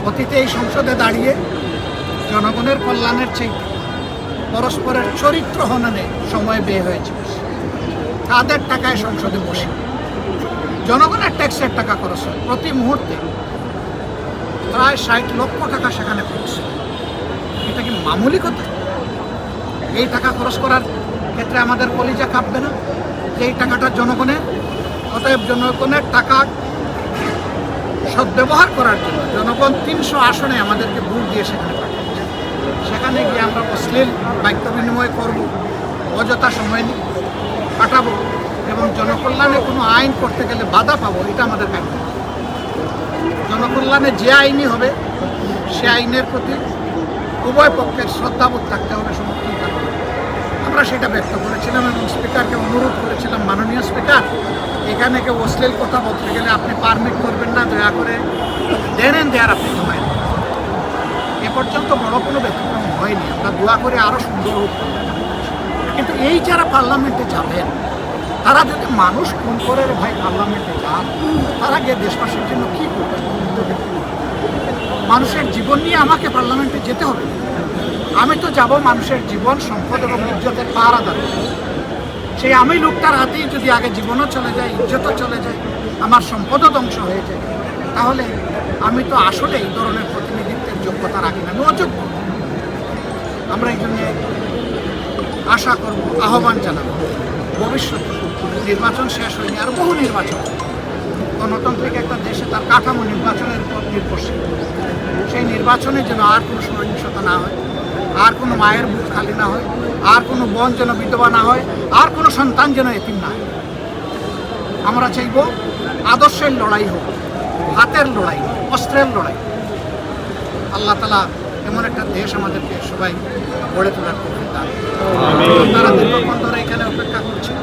অতীতে এই সংসদে দাঁড়িয়ে জনগণের কল্যাণের চেয়ে পরস্পরের চরিত্র হননে সময় ব্যয় হয়েছে। তাদের টাকায় সংসদে বসে জনগণের ট্যাক্সের টাকা খরচ হয়। প্রতি মুহূর্তে প্রায় 60 লক্ষ টাকা সেখানে খরচ। এটা কি মামুলি কথা? এই টাকা খরচ করার ক্ষেত্রে আমাদের কলিজা কাঁপবে না যে এই টাকাটা জনগণের? অতএব জনগণের টাকা সদ্ব্যবহার করার জন্য জনগণ 300 আসনে আমাদেরকে ভোট দিয়ে সেখানে পাঠিয়েছে। সেখানে গিয়ে আমরা অশ্লীল বাক্য বিনিময় করব, অযথা সময় কাটাবো এবং জনকল্যাণে কোনো আইন করতে গেলে বাধা পাবো, এটা আমাদের কাছে। জনকল্যাণে যে আইনই হবে সে আইনের প্রতি উভয় পক্ষের শ্রদ্ধাবোধ থাকতে হবে, সমর্থন থাকতে হবে। আমরা সেটা ব্যক্ত করেছিলাম এবং স্পিকারকে অনুরোধ করেছিলাম, মাননীয় স্পিকার, এখানে কেউ অশ্লীল কথা বলতে গেলে আপনি পারমিট করবেন না, দয়া করে দেন দেয়ার আপনি সময়। এ পর্যন্ত বড় কোনো ব্যতিক্রম হয়নি। আমরা দোয়া করে আরও সুন্দর হোক। কিন্তু এই যারা পার্লামেন্টে যাবেন তারা যদি মানুষ খুন করে ভাই পার্লামেন্টে যান, তারা গিয়ে দেশবাসীর জন্য কী করবেন? মানুষের জীবন নিয়ে আমাকে পার্লামেন্টে যেতে হবে? আমি তো যাব মানুষের জীবন, সম্পদ এবং ইজ্জতের পাহারাদার। সেই আমি লোকটার হাতেই যদি আগে জীবনও চলে যায়, ইজ্জতও চলে যায়, আমার সম্পদও ধ্বংস হয়ে যায়, তাহলে আমি তো আসলে এই ধরনের প্রতিনিধিত্বের যোগ্যতা রাখি না, আমি অযোগ্য। আমরা এই জন্যে আশা করব, আহ্বান জানাবো, ভবিষ্যতে নির্বাচন শেষ হয়নি, আর বহু নির্বাচন। গণতান্ত্রিক একটা দেশে তার কাঠামো নির্বাচনের উপর নির্ভরশীল। সেই নির্বাচনে যেন আর কোনো সহিংসতা না হয়, আর কোনো মায়ের বুক খালি না হয়, আর কোনো বোন যেন বিধবা না হয়, আর কোনো সন্তান যেন এতিম না হয়। আমরা চাইব আদর্শের লড়াই হোক, হাতের লড়াই, অস্ত্রের লড়াই। আল্লাহ তাআলা এমন একটা দেশ আমাদেরকে সবাই গড়ে তোলার করবেন। তারা দীর্ঘক্ষণ ধরে এখানে অপেক্ষা করছে।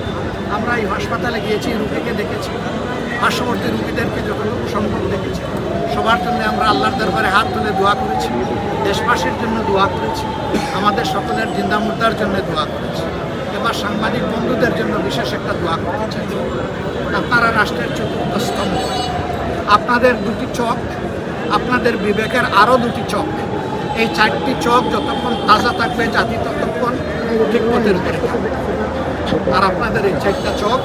আমরা এই হাসপাতালে গিয়েছি, রুগীকে দেখেছি, পার্শ্ববর্তী রুগীদেরকে যতটুকু সম্ভব দেখেছি। সবার জন্য আমরা আল্লাহর দরবারে হাত তুলে দোয়া করেছি, দেশবাসীর জন্য দোয়া করেছি, আমাদের সকলের জিন্দা মুর্দার জন্য দোয়া করেছি। এবার সাংবাদিক বন্ধুদের জন্য বিশেষ একটা দোয়া করতে চাই। আপনারা রাষ্ট্রের চতুর্থ স্তম্ভ, আপনাদের দুটি চোখ, আপনাদের বিবেকের আরও দুটি চোখ, এই 4টি চোখ যতক্ষণ তাজা থাকবে জাতি ততক্ষণ ঠিক পথের উপরে থাকবে। আর আপনাদের এই 4টা চোখ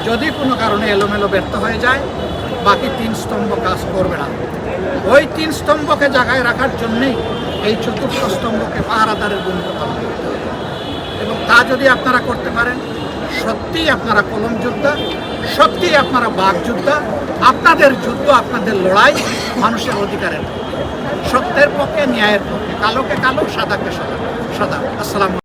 যদি কোনো কারণে এলোমেলো ব্যর্থ হয়ে যায়, বাকি 3 স্তম্ভ কাজ করবে না। ওই 3 স্তম্ভকে জায়গায় রাখার জন্যেই এই চতুর্থ স্তম্ভকে পাহারাদারের ভূমিকা পালন করতে হবে। এবং তা যদি আপনারা করতে পারেন, সত্যিই আপনারা কলম যোদ্ধা, সত্যিই আপনারা বাঘ যোদ্ধা। আপনাদের যুদ্ধ, আপনাদের লড়াই মানুষের অধিকারের পক্ষে, সত্যের পক্ষে, ন্যায়ের পক্ষে, কালোকে কালো, সাদাকে সাদা। আসসালামু আলাইকুম।